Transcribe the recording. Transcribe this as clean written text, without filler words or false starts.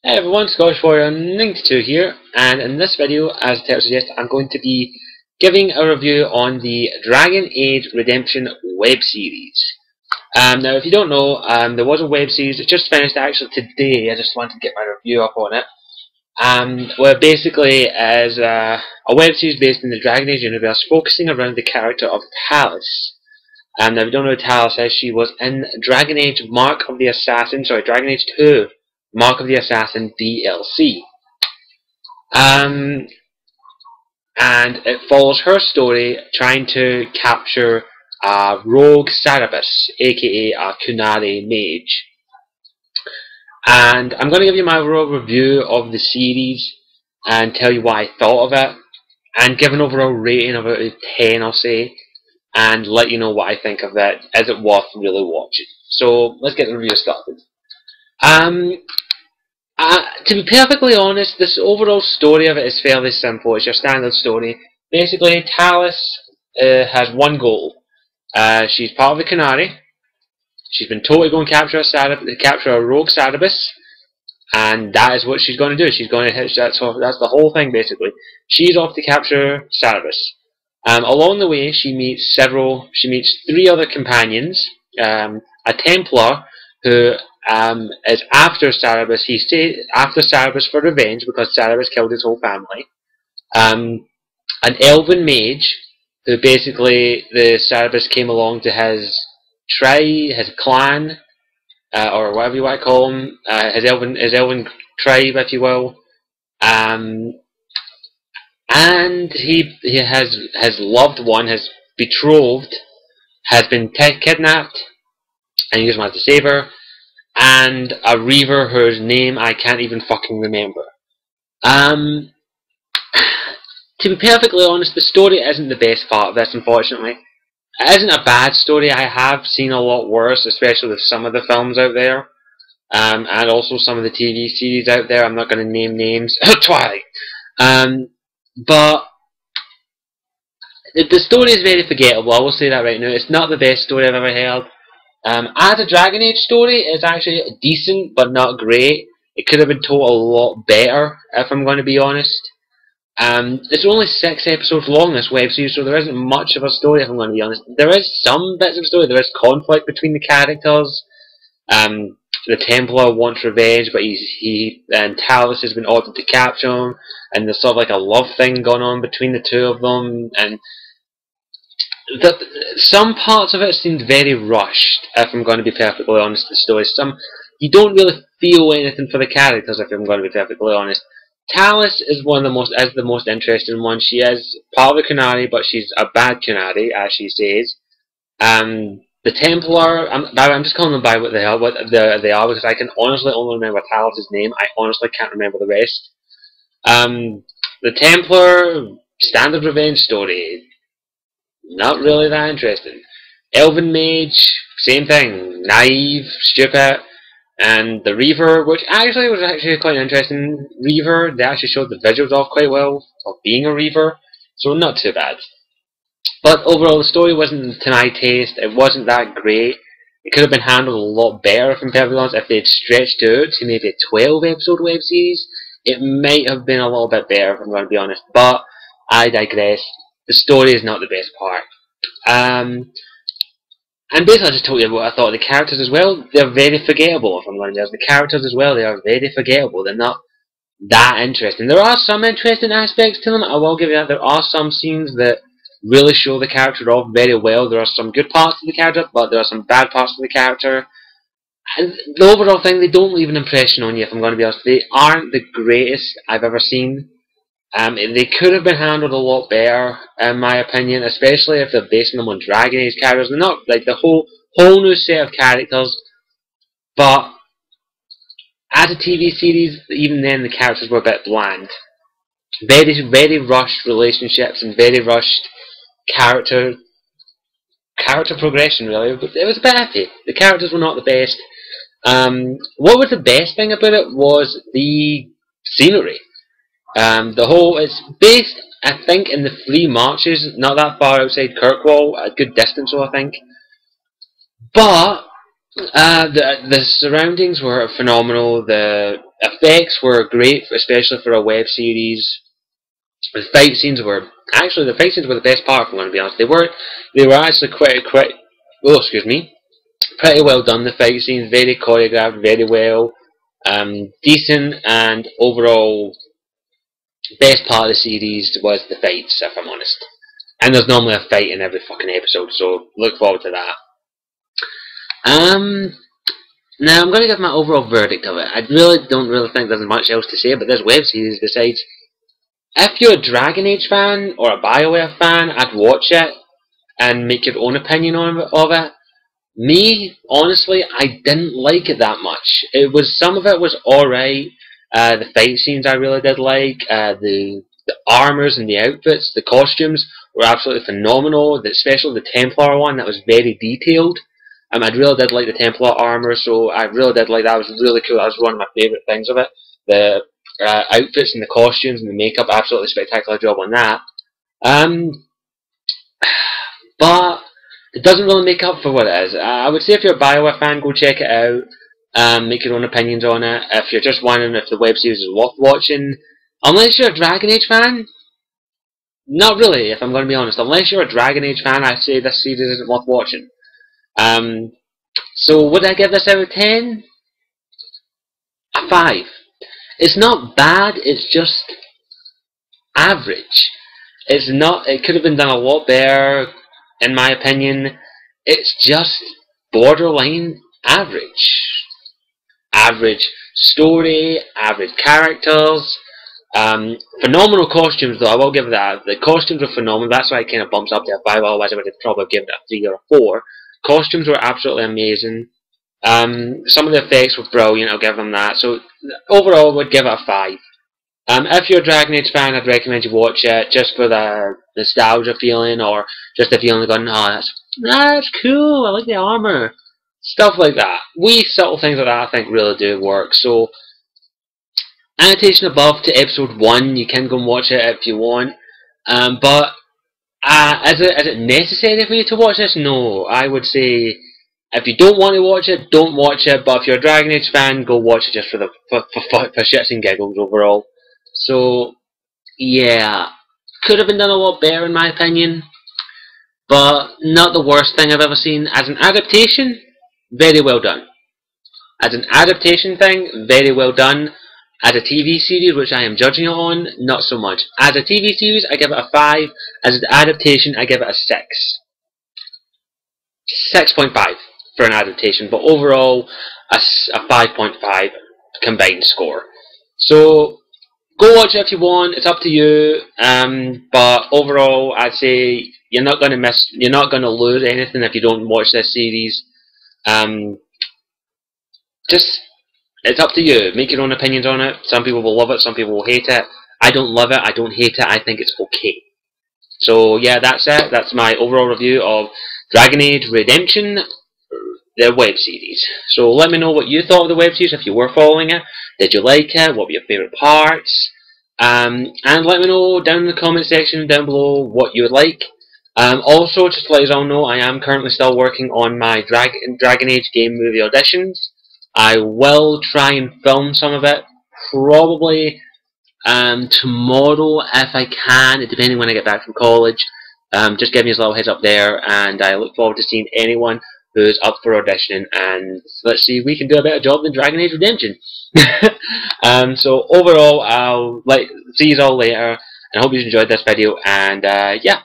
Hey everyone, Scottish Warrior 92 here, and in this video, as the title suggests, I'm going to be giving a review on the Dragon Age Redemption web series. Now, if you don't know, there was a web series that just finished actually today. I just wanted to get my review up on it. Where basically is a web series based in the Dragon Age universe, focusing around the character of Talis. Now, if you don't know who Talis is, she was in Dragon Age Dragon Age 2. Mark of the Assassin DLC. And it follows her story trying to capture a rogue Cerberus, aka a Kunari mage. And I'm going to give you my overall review of the series and tell you what I thought of it, and give an overall rating of it 10, I'll say, and let you know what I think of it. Is it worth really watching? So let's get the review started. To be perfectly honest, this overall story of it is fairly simple. It's your standard story. Basically, Talis has one goal. She's part of the Kunari. She's been told to go and capture a rogue Cerberus, and that is what she's going to do. She's going to hit. That's the whole thing, basically. She's off to capture Cerberus. Along the way, she meets three other companions. A Templar who is after Cerberus. He stayed after Cerberus for revenge because Cerberus killed his whole family. An elven mage who basically the Cerberus came along to his tribe, his clan, or whatever you want to call him, his elven tribe, if you will. And his loved one, his betrothed, has been kidnapped, and he just wants to save her. And a Reaver whose name I can't even fucking remember. To be perfectly honest, the story isn't the best part of this, unfortunately. It isn't a bad story. I have seen a lot worse, especially with some of the films out there, and also some of the TV series out there. I'm not going to name names. Twilight. But the story is very forgettable. I will say that right now. It's not the best story I've ever heard. As a Dragon Age story, it's actually decent, but not great. It could have been told a lot better, if I'm going to be honest. It's only 6 episodes long, this web series, so there isn't much of a story, if I'm going to be honest. There is some bits of story. There is conflict between the characters. The Templar wants revenge, but and Talis has been ordered to capture him, and there's sort of like a love thing going on between the two of them, and some parts of it seemed very rushed, if I'm going to be perfectly honest. The story, you don't really feel anything for the characters, if I'm going to be perfectly honest. Talis is the most interesting one. She is part of the Kunari, but she's a bad Kunari, as she says. The Templar, I'm just calling them by what they are, because I can honestly only remember Talis' name. I honestly can't remember the rest. The Templar, standard revenge story. Not really that interesting. Elven Mage, same thing. Naive, stupid. And the Reaver, which was actually quite interesting. Reaver, they actually showed the visuals off quite well, of being a Reaver. So not too bad. But overall, the story wasn't to my taste. It wasn't that great. It could have been handled a lot better, if I'm perfectly honest, if they'd stretched out to maybe a 12-episode web series. It might have been a little bit better, if I'm going to be honest. But I digress. The story is not the best part. And basically I just told you what I thought of the characters as well. They're very forgettable, if I'm going to be honest. The characters as well, they are very forgettable. They're not that interesting. There are some interesting aspects to them, I will give you that. There are some scenes that really show the character off very well. There are some good parts of the character, but there are some bad parts of the character. And the overall thing, they don't leave an impression on you, if I'm going to be honest. They aren't the greatest I've ever seen. They could have been handled a lot better, in my opinion, especially if they're basing them on Dragon Age characters. They're not like the whole new set of characters, but as a TV series, even then the characters were a bit bland. Very rushed relationships and very rushed character progression, really. But it was a bit iffy. The characters were not the best. What was the best thing about it was the scenery. It's based, I think, in the Three Marches, not that far outside Kirkwall, a good distance, so I think. But the surroundings were phenomenal. The effects were great, especially for a web series. The fight scenes were actually the fight scenes were the best part. If I'm going to be honest, they were actually quite oh excuse me, pretty well done. The fight scenes very choreographed, very well, decent, and overall best part of the series was the fights. If I'm honest, and there's normally a fight in every fucking episode, so look forward to that. Now I'm going to give my overall verdict of it. I really don't think there's much else to say about this web series besides, if you're a Dragon Age fan or a BioWare fan, I'd watch it and make your own opinion of it. Me, honestly, I didn't like it that much. Some of it was alright. The fight scenes I really did like. The armors and the outfits, the costumes were absolutely phenomenal. Especially the Templar one, that was very detailed. I really did like the Templar armor, so I really did like that. It was really cool. That was one of my favourite things of it. The outfits and the costumes and the makeup, absolutely spectacular job on that. But it doesn't really make up for what it is. I would say if you're a BioWare fan, go check it out. Make your own opinions on it. If you're just wondering if the web series is worth watching, unless you're a Dragon Age fan, not really, if I'm going to be honest. Unless you're a Dragon Age fan, I'd say this series isn't worth watching. So would I give this out of 10? A 5. It's not bad, it's just average. It could have been done a lot better, in my opinion. It's just borderline average. Average story, average characters, phenomenal costumes though, I will give that. The costumes were phenomenal, that's why it kind of bumps up to a 5, otherwise I would have probably given it a 3 or a 4. Costumes were absolutely amazing. Some of the effects were brilliant, I'll give them that. So overall I would give it a 5. If you're a Dragon Age fan, I'd recommend you watch it just for the nostalgia feeling, or just the feeling of going, oh, that's cool, I like the armor. Stuff like that. Wee subtle things like that I think really do work. So, annotation above to episode 1, you can go and watch it if you want. But is it necessary for you to watch this? No. I would say, if you don't want to watch it, don't watch it. But if you're a Dragon Age fan, go watch it just for shits and giggles overall. So, yeah, could have been done a lot better in my opinion, but not the worst thing I've ever seen. As an adaptation, very well done. As an adaptation thing, very well done. As a TV series, which I am judging it on, not so much. As a TV series, I give it a 5. As an adaptation, I give it a 6. 6.5 for an adaptation, but overall, a 5.5 combined score. So, go watch it if you want, it's up to you, but overall I'd say you're not going to lose anything if you don't watch this series. It's up to you, make your own opinions on it. Some people will love it, some people will hate it. I don't love it, I don't hate it, I think it's okay. So yeah, that's it, that's my overall review of Dragon Age Redemption, the web series. So let me know what you thought of the web series, if you were following it. Did you like it? What were your favourite parts? And let me know down in the comment section down below what you would like. Also, just to let you all know, I am currently still working on my Dragon Age game movie auditions. I will try and film some of it, probably tomorrow if I can, depending when I get back from college. Just give me a little heads up there, and I look forward to seeing anyone who's up for auditioning, and let's see if we can do a better job than Dragon Age Redemption. So overall, I'll see you all later, and I hope you enjoyed this video, and yeah,